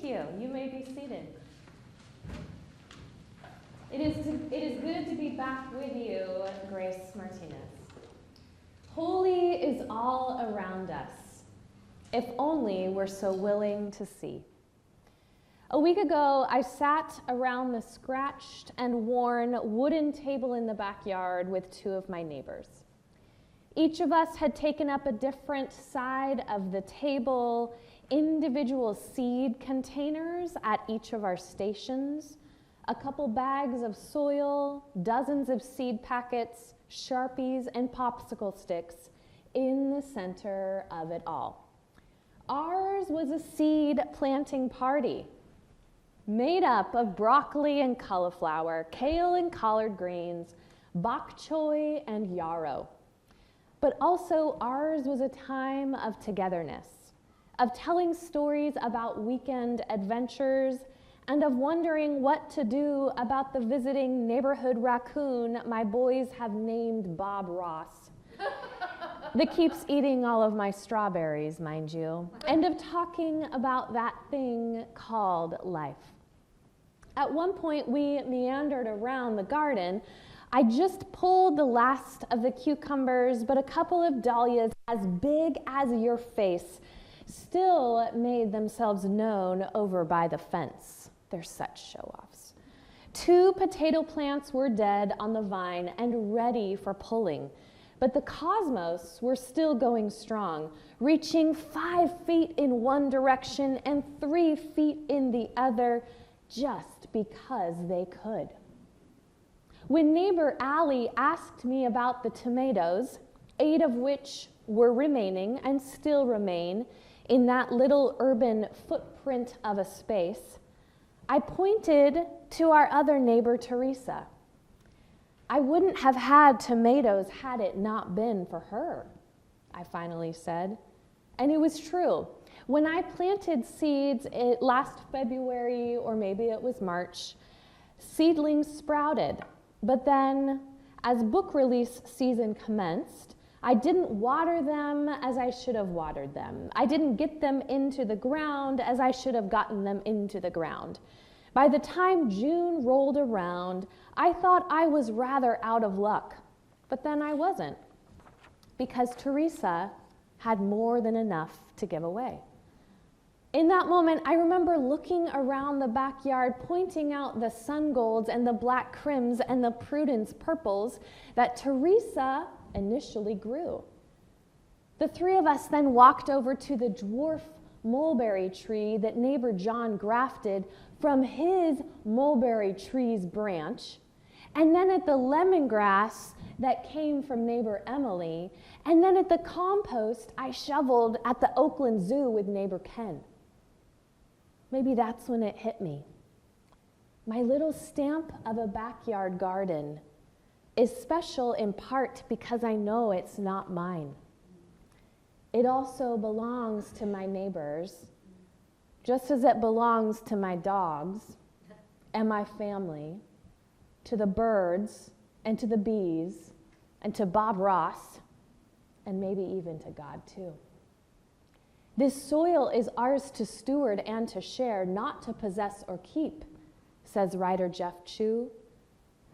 Thank you. You may be seated. It is good to be back with you, Grace Martinez. Holy is all around us, if only we're so willing to see. A week ago, I sat around the scratched and worn wooden table in the backyard with two of my neighbors. Each of us had taken up a different side of the table, individual seed containers at each of our stations, a couple bags of soil, dozens of seed packets, Sharpies, and popsicle sticks in the center of it all. Ours was a seed planting party made up of broccoli and cauliflower, kale and collard greens, bok choy and yarrow. But also ours was a time of togetherness, of telling stories about weekend adventures, and of wondering what to do about the visiting neighborhood raccoon my boys have named Bob Ross, that keeps eating all of my strawberries, mind you, and of talking about that thing called life. At one point, we meandered around the garden. I just pulled the last of the cucumbers, but a couple of dahlias as big as your face still made themselves known over by the fence. They're such show-offs. 2 potato plants were dead on the vine and ready for pulling, but the cosmos were still going strong, reaching 5 feet in one direction and 3 feet in the other, just because they could. When neighbor Allie asked me about the tomatoes, 8 of which were remaining and still remain in that little urban footprint of a space, I pointed to our other neighbor, Teresa. I wouldn't have had tomatoes had it not been for her, I finally said. And it was true. When I planted seeds last February, or maybe it was March, seedlings sprouted. But then, as book release season commenced, I didn't water them as I should have watered them. I didn't get them into the ground as I should have gotten them into the ground. By the time June rolled around, I thought I was rather out of luck, but then I wasn't, because Teresa had more than enough to give away. In that moment, I remember looking around the backyard, pointing out the sun golds and the black crims and the Prudence purples that Teresa initially grew. The 3 of us then walked over to the dwarf mulberry tree that neighbor John grafted from his mulberry tree's branch, and then at the lemongrass that came from neighbor Emily, and then at the compost I shoveled at the Oakland Zoo with neighbor Ken. Maybe that's when it hit me. My little stamp of a backyard garden is special in part because I know it's not mine. It also belongs to my neighbors, just as it belongs to my dogs and my family, to the birds and to the bees and to Bob Ross, and maybe even to God too. This soil is ours to steward and to share, not to possess or keep, says writer Jeff Chu.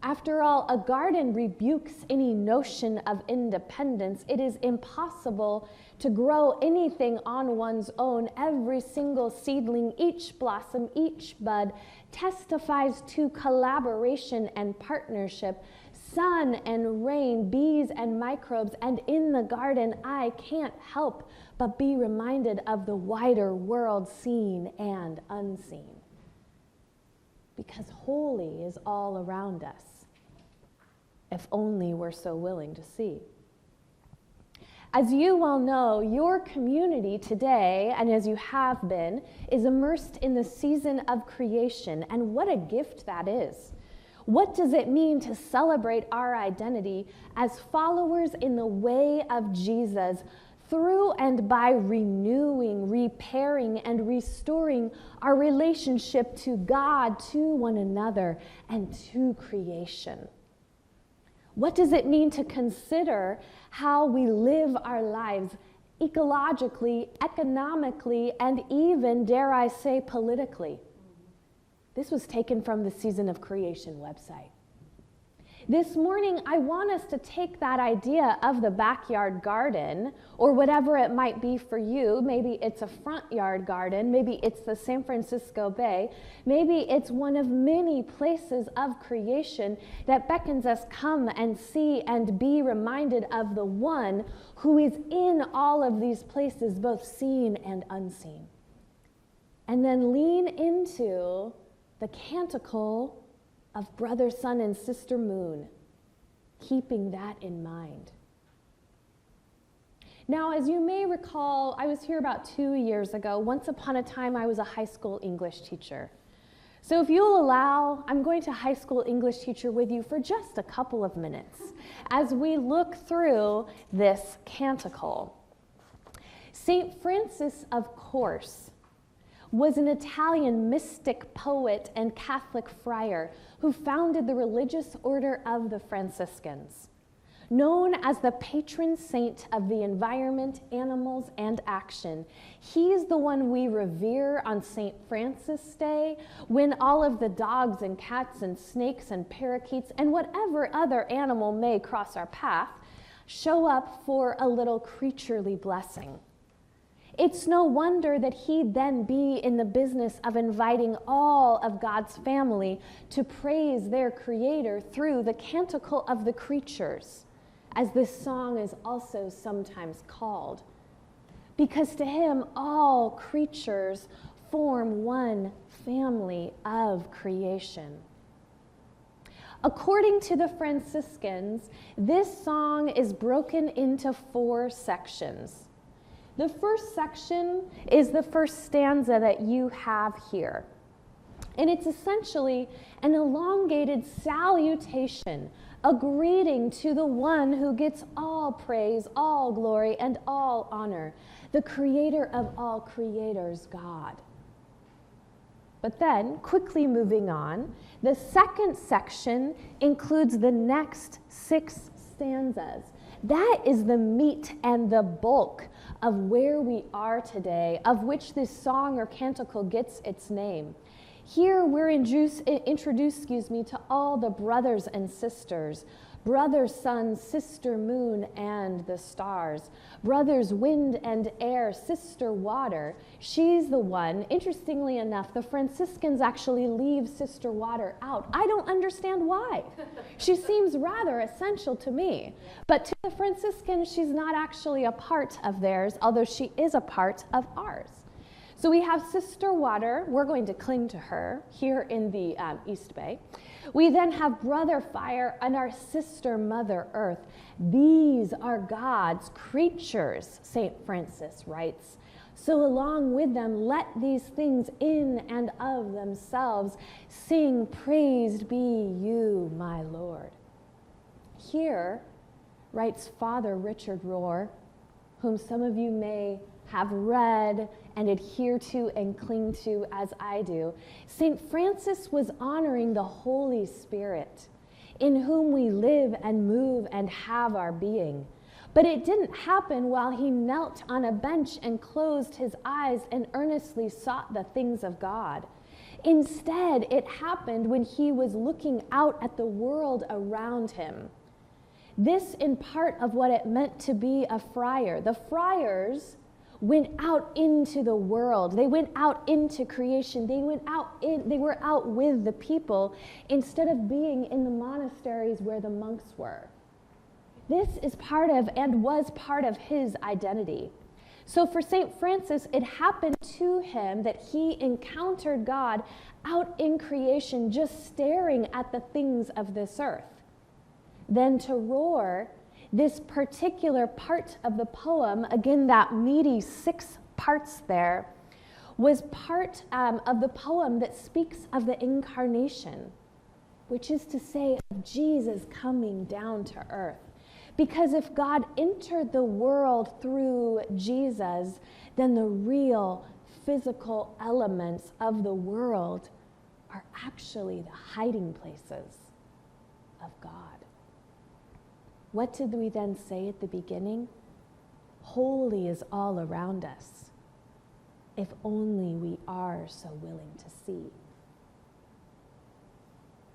After all, a garden rebukes any notion of independence. It is impossible to grow anything on one's own. Every single seedling, each blossom, each bud testifies to collaboration and partnership, sun and rain, bees and microbes, and in the garden, I can't help but be reminded of the wider world, seen and unseen. Because holy is all around us, if only we're so willing to see. As you well know, your community today, and as you have been, is immersed in the season of creation, and what a gift that is. What does it mean to celebrate our identity as followers in the way of Jesus through and by renewing, repairing, and restoring our relationship to God, to one another, and to creation? What does it mean to consider how we live our lives ecologically, economically, and even, dare I say, politically. This was taken from the Season of Creation website. This morning, I want us to take that idea of the backyard garden, or whatever it might be for you. Maybe it's a front yard garden, maybe it's the San Francisco Bay, maybe it's one of many places of creation that beckons us come and see and be reminded of the one who is in all of these places, both seen and unseen. And then lean into the canticle of brother, sun, and sister moon, keeping that in mind. Now, as you may recall, I was here about 2 years ago. Once upon a time, I was a high school English teacher. So if you'll allow, I'm going to high school English teacher with you for just a couple of minutes as we look through this canticle. St. Francis, of course, was an Italian mystic poet and Catholic friar who founded the religious order of the Franciscans. Known as the patron saint of the environment, animals, and action, he's the one we revere on St. Francis Day, when all of the dogs and cats and snakes and parakeets and whatever other animal may cross our path show up for a little creaturely blessing. It's no wonder that he'd then be in the business of inviting all of God's family to praise their Creator through the Canticle of the Creatures, as this song is also sometimes called. Because to him, all creatures form one family of creation. According to the Franciscans, this song is broken into 4 sections. The first section is the first stanza that you have here. And it's essentially an elongated salutation, a greeting to the one who gets all praise, all glory, and all honor, the creator of all creators, God. But then, quickly moving on, the second section includes the next 6 stanzas. That is the meat and the bulk of where we are today, of which this song or canticle gets its name. Here we're introduced to all the brothers and sisters, brother, sun, sister, moon, and the stars, brothers, wind and air, sister, water. She's the one. Interestingly enough, the Franciscans actually leave sister water out. I don't understand why. She seems rather essential to me. But to the Franciscans, she's not actually a part of theirs, although she is a part of ours. So we have Sister Water. We're going to cling to her here in the East Bay. We then have Brother Fire and our sister Mother Earth. These are God's creatures, St. Francis writes. So along with them, let these things in and of themselves sing, praised be you, my Lord. Here, writes Father Richard Rohr, whom some of you may have read and adhere to and cling to as I do, St. Francis was honoring the Holy Spirit, in whom we live and move and have our being. But it didn't happen while he knelt on a bench and closed his eyes and earnestly sought the things of God. Instead, it happened when he was looking out at the world around him. This in part of what it meant to be a friar. The friars went out into the world. They went out into creation. They were out with the people instead of being in the monasteries where the monks were. This is part of and was part of his identity. So for St. Francis, it happened to him that he encountered God out in creation, just staring at the things of this earth. Then to Rohr, this particular part of the poem, again, that meaty 6 parts there, was part of the poem that speaks of the incarnation, which is to say of Jesus coming down to earth. Because if God entered the world through Jesus, then the real physical elements of the world are actually the hiding places of God. What did we then say at the beginning? Holy is all around us, if only we are so willing to see.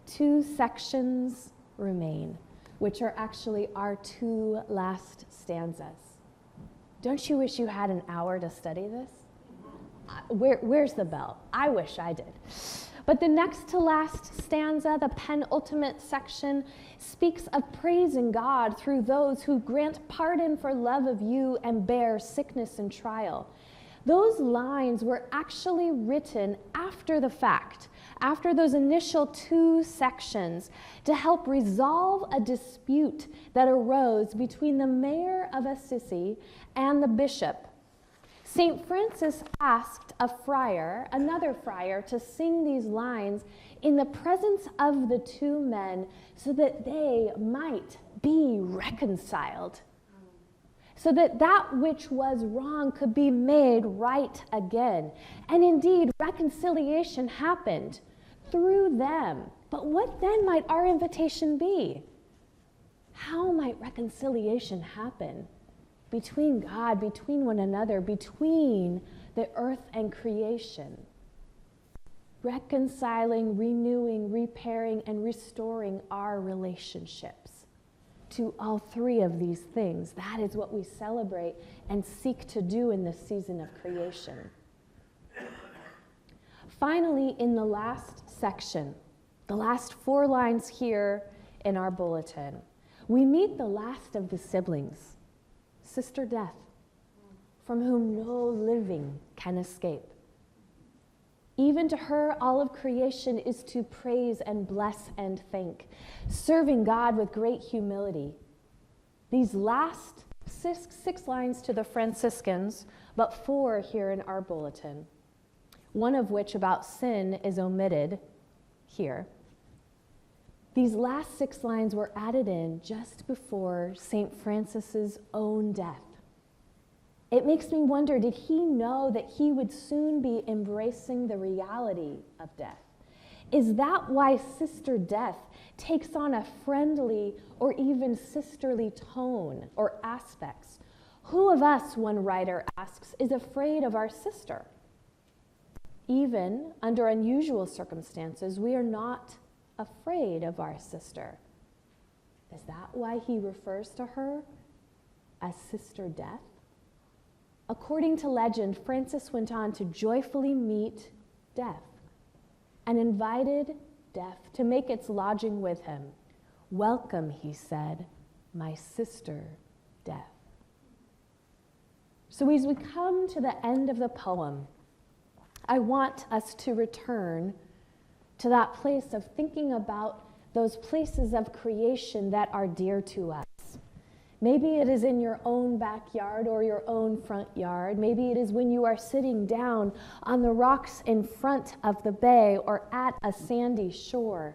2 sections remain, which are actually our 2 last stanzas. Don't you wish you had an hour to study this? Where's the bell? I wish I did. But the next to last stanza, the penultimate section, speaks of praising God through those who grant pardon for love of you and bear sickness and trial. Those lines were actually written after the fact, after those initial 2 sections, to help resolve a dispute that arose between the mayor of Assisi and the bishop. St. Francis asked a friar, another friar, to sing these lines in the presence of the 2 men so that they might be reconciled, so that that which was wrong could be made right again. And indeed, reconciliation happened through them. But what then might our invitation be? How might reconciliation happen between God, between one another, between the earth and creation? Reconciling, renewing, repairing, and restoring our relationships to all 3 of these things. That is what we celebrate and seek to do in this season of creation. Finally, in the last section, the last 4 lines here in our bulletin, we meet the last of the siblings, Sister Death, from whom no living can escape. Even to her, all of creation is to praise and bless and thank, serving God with great humility. These last 6 lines to the Franciscans, but 4 here in our bulletin, one of which about sin is omitted here. These last 6 lines were added in just before St. Francis's own death. It makes me wonder, did he know that he would soon be embracing the reality of death? Is that why Sister Death takes on a friendly or even sisterly tone or aspects? Who of us, one writer asks, is afraid of our sister? Even under unusual circumstances, we are not afraid of our sister. Is that why he refers to her as Sister Death? According to legend, Francis went on to joyfully meet death and invited death to make its lodging with him. "Welcome," he said, "my sister, death." So as we come to the end of the poem, I want us to return to that place of thinking about those places of creation that are dear to us. Maybe it is in your own backyard or your own front yard. Maybe it is when you are sitting down on the rocks in front of the bay or at a sandy shore.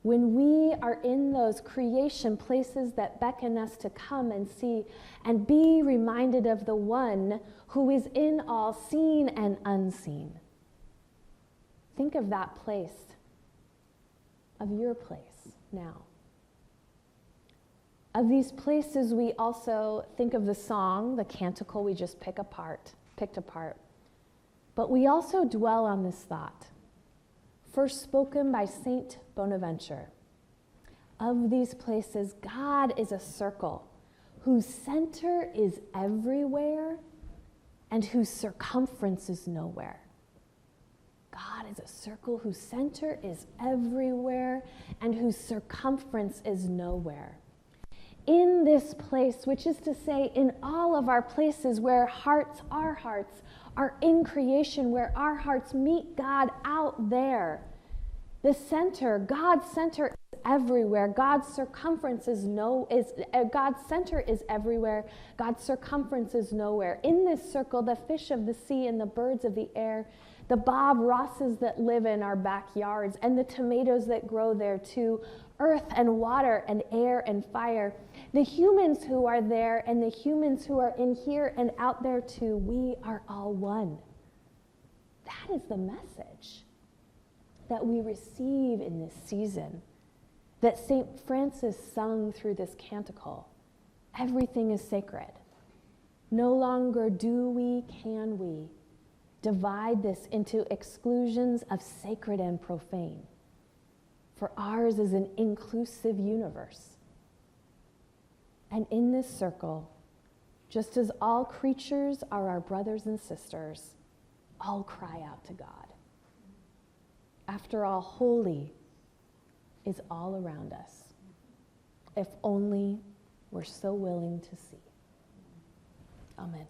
When we are in those creation places that beckon us to come and see and be reminded of the one who is in all, seen and unseen. Think of that place, of your place now. Of these places, we also think of the song, the Canticle we just picked apart. But we also dwell on this thought, first spoken by Saint Bonaventure. Of these places, God is a circle whose center is everywhere and whose circumference is nowhere. God is a circle whose center is everywhere and whose circumference is nowhere. In this place, which is to say, in all of our places where our hearts are in creation, where our hearts meet God out there, the center, God's center is everywhere. God's circumference is God's center is everywhere. God's circumference is nowhere. In this circle, the fish of the sea and the birds of the air, the Bob Rosses that live in our backyards, and the tomatoes that grow there too, earth and water and air and fire, the humans who are there and the humans who are in here and out there too, we are all one. That is the message that we receive in this season, that St. Francis sung through this canticle. Everything is sacred. No longer do we, can we, divide this into exclusions of sacred and profane. For ours is an inclusive universe. And in this circle, just as all creatures are our brothers and sisters, all cry out to God. After all, holy is all around us, if only we're so willing to see. Amen.